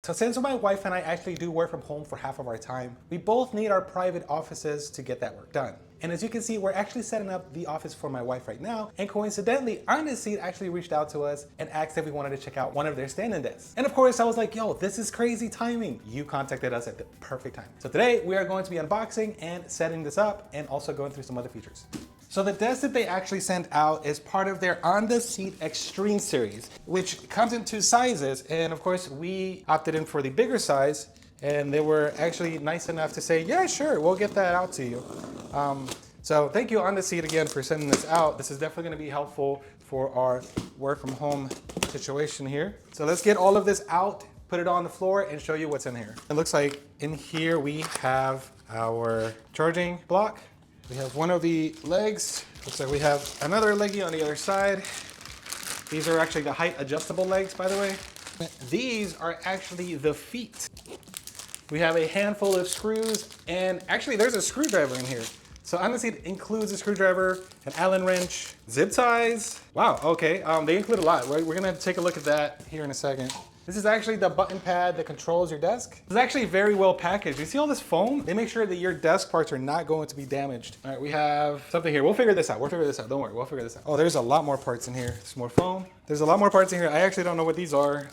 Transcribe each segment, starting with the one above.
So since my wife and I actually do work from home for half of our time, we both need our private offices to get that work done. And as you can see, we're actually setting up the office for my wife right now. And coincidentally, AndaSeat actually reached out to us and asked if we wanted to check out one of their stand-in desks. And of course, I was like, yo, this is crazy timing. You contacted us at the perfect time. So today we are going to be unboxing and setting this up and also going through some other features. So the desk that they actually sent out is part of their AndaSeat Extreme series, which comes in two sizes. And of course, we opted in for the bigger size, and they were actually nice enough to say, yeah, sure, we'll get that out to you. So thank you, AndaSeat, again, for sending this out. This is definitely gonna be helpful for our work from home situation here. So let's get all of this out, put it on the floor, and show you what's in here. It looks like in here we have our charging block. We have one of the legs. Looks like we have another leggy on the other side. These are actually the height adjustable legs, by the way. These are actually the feet. We have a handful of screws, and actually there's a screwdriver in here. So AndaSeat includes a screwdriver, an Allen wrench, zip ties. Wow, okay, they include a lot. We're gonna take a look at that here in a second. This is actually the button pad that controls your desk. It's actually very well packaged. You see all this foam? They make sure that your desk parts are not going to be damaged. All right, we have something here. We'll figure this out. Don't worry, we'll figure this out. Oh, there's a lot more parts in here. Some more foam. There's a lot more parts in here. I actually don't know what these are.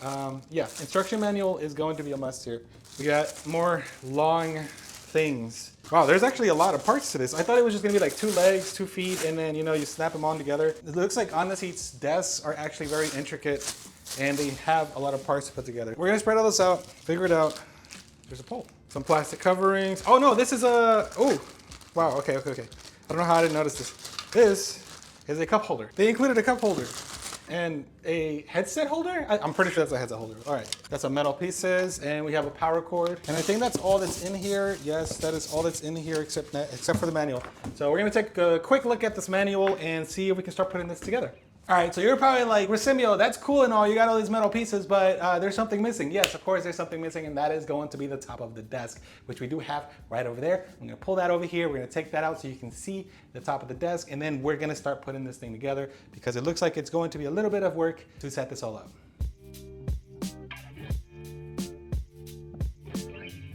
Yeah, instruction manual is going to be a must here. We got more long things. Wow, there's actually a lot of parts to this. I thought it was just gonna be like 2 legs, 2 feet, and then, you know, you snap them on together. It looks like AndaSeat's desks are actually very intricate, and they have a lot of parts to put together. We're gonna spread all this out, figure it out. There's a pole. Some plastic coverings. Oh no, this is a, oh, wow, okay. I don't know how I didn't notice this. This is a cup holder. They included a cup holder and a headset holder. I'm pretty sure that's a headset holder. All right, that's some metal pieces, and we have a power cord. And I think that's all that's in here. Yes, that is all that's in here except for the manual. So we're gonna take a quick look at this manual and see if we can start putting this together. All right, so you're probably like, Rosimio, that's cool and all, you got all these metal pieces, but there's something missing. Yes, of course there's something missing, and that is going to be the top of the desk, which we do have right over there. I'm gonna pull that over here, we're gonna take that out so you can see the top of the desk, and then we're gonna start putting this thing together because it looks like it's going to be a little bit of work to set this all up.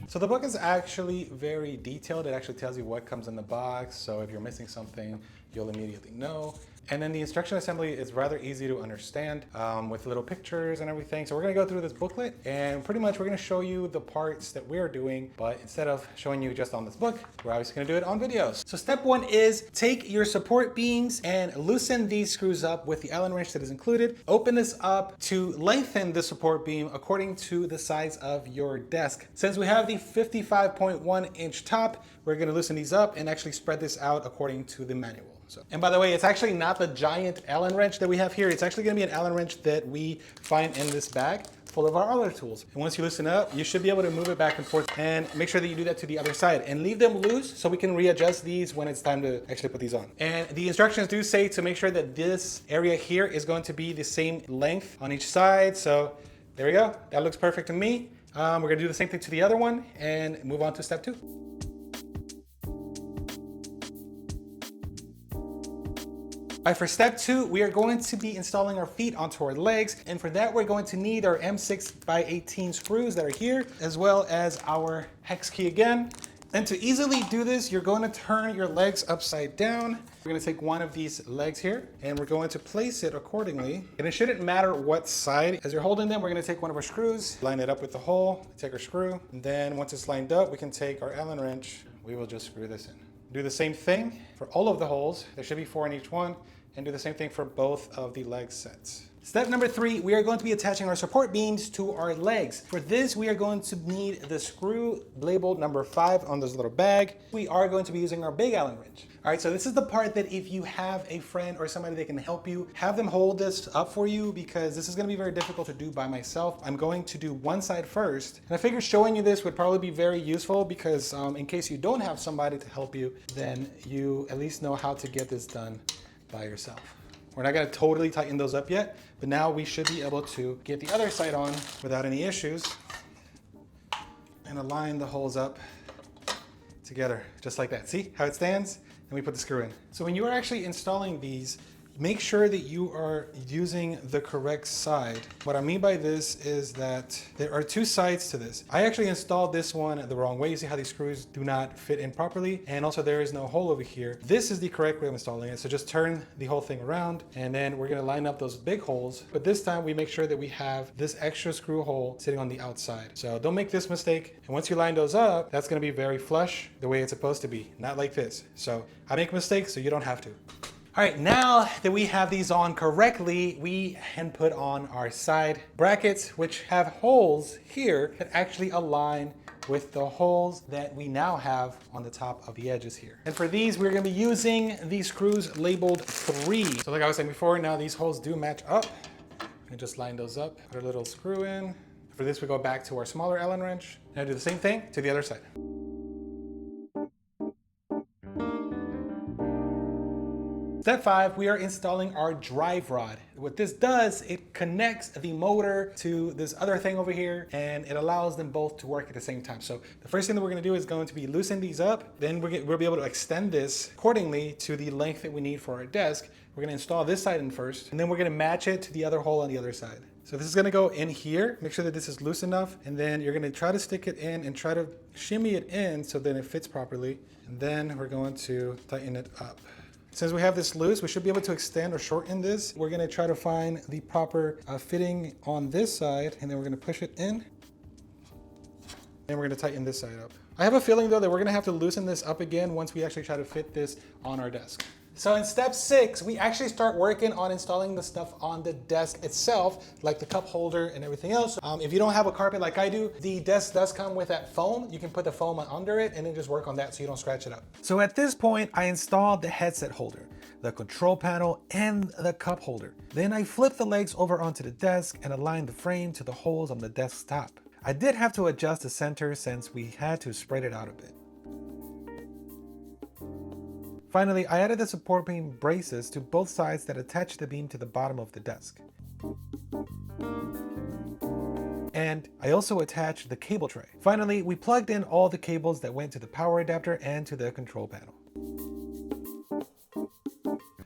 So the book is actually very detailed. It actually tells you what comes in the box, so if you're missing something, you'll immediately know. And then the instruction assembly is rather easy to understand with little pictures and everything. So we're gonna go through this booklet, and pretty much we're gonna show you the parts that we're doing, but instead of showing you just on this book, we're obviously gonna do it on videos. So step 1 is take your support beams and loosen these screws up with the Allen wrench that is included. Open this up to lengthen the support beam according to the size of your desk. Since we have the 55.1 inch top, we're gonna loosen these up and actually spread this out according to the manual. So, and by the way, it's actually not the giant Allen wrench that we have here. It's actually gonna be an Allen wrench that we find in this bag full of our other tools. And once you loosen it up, you should be able to move it back and forth, and make sure that you do that to the other side and leave them loose so we can readjust these when it's time to actually put these on. And the instructions do say to make sure that this area here is going to be the same length on each side. So there we go. That looks perfect to me. We're gonna do the same thing to the other one and move on to step 2. All right, for step 2, we are going to be installing our feet onto our legs. And for that, we're going to need our M6x18 screws that are here, as well as our hex key again. And to easily do this, you're going to turn your legs upside down. We're going to take one of these legs here, and we're going to place it accordingly. And it shouldn't matter what side. As you're holding them, we're going to take one of our screws, line it up with the hole, take our screw, and then once it's lined up, we can take our Allen wrench. We will just screw this in. Do the same thing for all of the holes. There should be 4 in each one, and do the same thing for both of the leg sets. Step number 3, we are going to be attaching our support beams to our legs. For this, we are going to need the screw labeled number 5 on this little bag. We are going to be using our big Allen wrench. All right, so this is the part that if you have a friend or somebody that can help you, have them hold this up for you, because this is gonna be very difficult to do by myself. I'm going to do one side first, and I figure showing you this would probably be very useful because in case you don't have somebody to help you, then you at least know how to get this done by yourself. We're not gonna totally tighten those up yet, but now we should be able to get the other side on without any issues and align the holes up together, just like that. See how it stands? And we put the screw in. So when you are actually installing these, make sure that you are using the correct side. What I mean by this is that there are two sides to this. I actually installed this one the wrong way. You see how these screws do not fit in properly, and also there is no hole over here. This is the correct way of installing it. So just turn the whole thing around, and then we're gonna line up those big holes. But this time we make sure that we have this extra screw hole sitting on the outside. So don't make this mistake. And once you line those up, that's gonna be very flush the way it's supposed to be, not like this. So I make mistakes so you don't have to. All right, now that we have these on correctly, we can put on our side brackets, which have holes here that actually align with the holes that we now have on the top of the edges here. And for these, we're gonna be using these screws labeled 3. So like I was saying before, now these holes do match up. And just line those up, put a little screw in. For this, we go back to our smaller Allen wrench. Now do the same thing to the other side. Step 5, we are installing our drive rod. What this does, it connects the motor to this other thing over here, and it allows them both to work at the same time. So the first thing that we're gonna do is going to be loosen these up. Then we'll be able to extend this accordingly to the length that we need for our desk. We're gonna install this side in first, and then we're gonna match it to the other hole on the other side. So this is gonna go in here. Make sure that this is loose enough, and then you're gonna try to stick it in and try to shimmy it in so then it fits properly. And then we're going to tighten it up. Since we have this loose, we should be able to extend or shorten this. We're gonna try to find the proper fitting on this side, and then we're gonna push it in. And we're gonna tighten this side up. I have a feeling though that we're gonna have to loosen this up again once we actually try to fit this on our desk. So in step 6, we actually start working on installing the stuff on the desk itself, like the cup holder and everything else. If you don't have a carpet like I do, the desk does come with that foam. You can put the foam under it and then just work on that so you don't scratch it up. So at this point, I installed the headset holder, the control panel, and the cup holder. Then I flipped the legs over onto the desk and aligned the frame to the holes on the desk's top. I did have to adjust the center since we had to spread it out a bit. Finally, I added the support beam braces to both sides that attach the beam to the bottom of the desk. And I also attached the cable tray. Finally, we plugged in all the cables that went to the power adapter and to the control panel.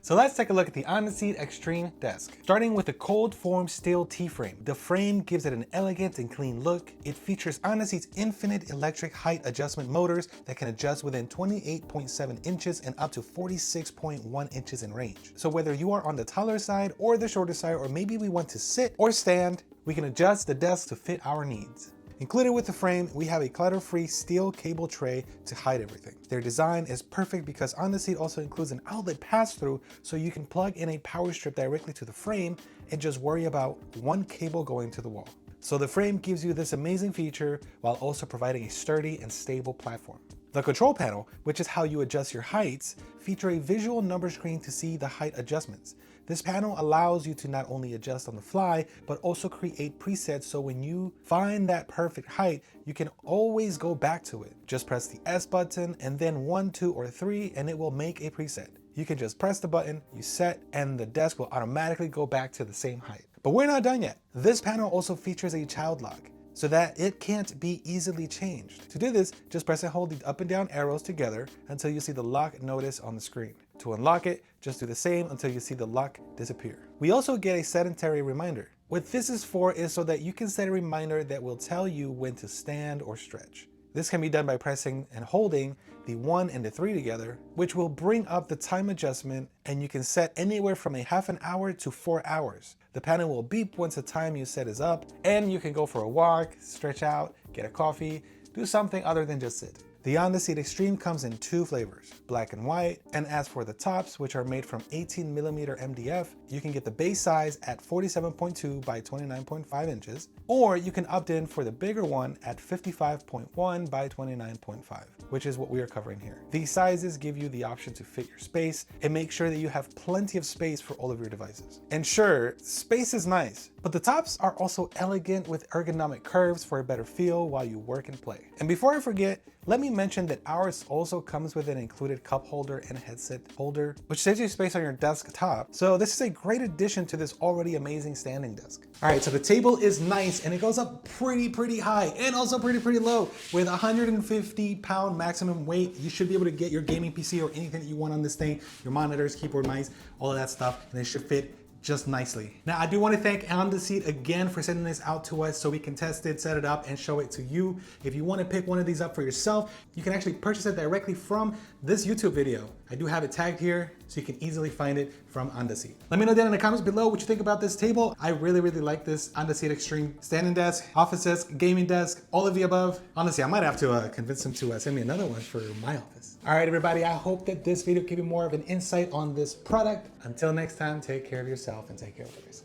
So let's take a look at the AndaSeat Extreme desk. Starting with the cold form steel T-frame. The frame gives it an elegant and clean look. It features AndaSeat's infinite electric height adjustment motors that can adjust within 28.7 inches and up to 46.1 inches in range. So whether you are on the taller side or the shorter side, or maybe we want to sit or stand, we can adjust the desk to fit our needs. Included with the frame, we have a clutter-free steel cable tray to hide everything. Their design is perfect because AndaSeat also includes an outlet pass-through, so you can plug in a power strip directly to the frame and just worry about one cable going to the wall. So the frame gives you this amazing feature while also providing a sturdy and stable platform. The control panel, which is how you adjust your heights, feature a visual number screen to see the height adjustments. This panel allows you to not only adjust on the fly, but also create presets so when you find that perfect height, you can always go back to it. Just press the S button and then 1, 2, or 3, and it will make a preset. You can just press the button, you set, and the desk will automatically go back to the same height. But we're not done yet. This panel also features a child lock, so that it can't be easily changed. To do this, just press and hold the up and down arrows together until you see the lock notice on the screen. To unlock it, just do the same until you see the lock disappear. We also get a sedentary reminder. What this is for is so that you can set a reminder that will tell you when to stand or stretch. This can be done by pressing and holding the 1 and the 3 together, which will bring up the time adjustment, and you can set anywhere from a half an hour to 4 hours. The panel will beep once the time you set is up, and you can go for a walk, stretch out, get a coffee, do something other than just sit. The AndaSeat Extreme comes in 2 flavors, black and white, and as for the tops, which are made from 18mm MDF, you can get the base size at 47.2 by 29.5 inches, or you can opt in for the bigger one at 55.1 by 29.5, which is what we are covering here. These sizes give you the option to fit your space and make sure that you have plenty of space for all of your devices. And sure, space is nice, but the tops are also elegant with ergonomic curves for a better feel while you work and play. And before I forget, let me mention that ours also comes with an included cup holder and a headset holder, which saves you space on your desktop. So this is a great addition to this already amazing standing desk. All right, so the table is nice and it goes up pretty high and also pretty low. With 150-pound maximum weight, you should be able to get your gaming PC or anything that you want on this thing, your monitors, keyboard, mice, all of that stuff, and it should fit just nicely. Now, I do want to thank AndaSeat again for sending this out to us so we can test it, set it up, and show it to you. If you want to pick one of these up for yourself, you can actually purchase it directly from this YouTube video. I do have it tagged here so you can easily find it from AndaSeat. Let me know down in the comments below what you think about this table. I really like this AndaSeat Extreme standing desk, office desk, gaming desk, all of the above. Honestly, I might have to convince them to send me another one for my office. All right, everybody, I hope that this video gave you more of an insight on this product. Until next time, take care of yourself and take care of others.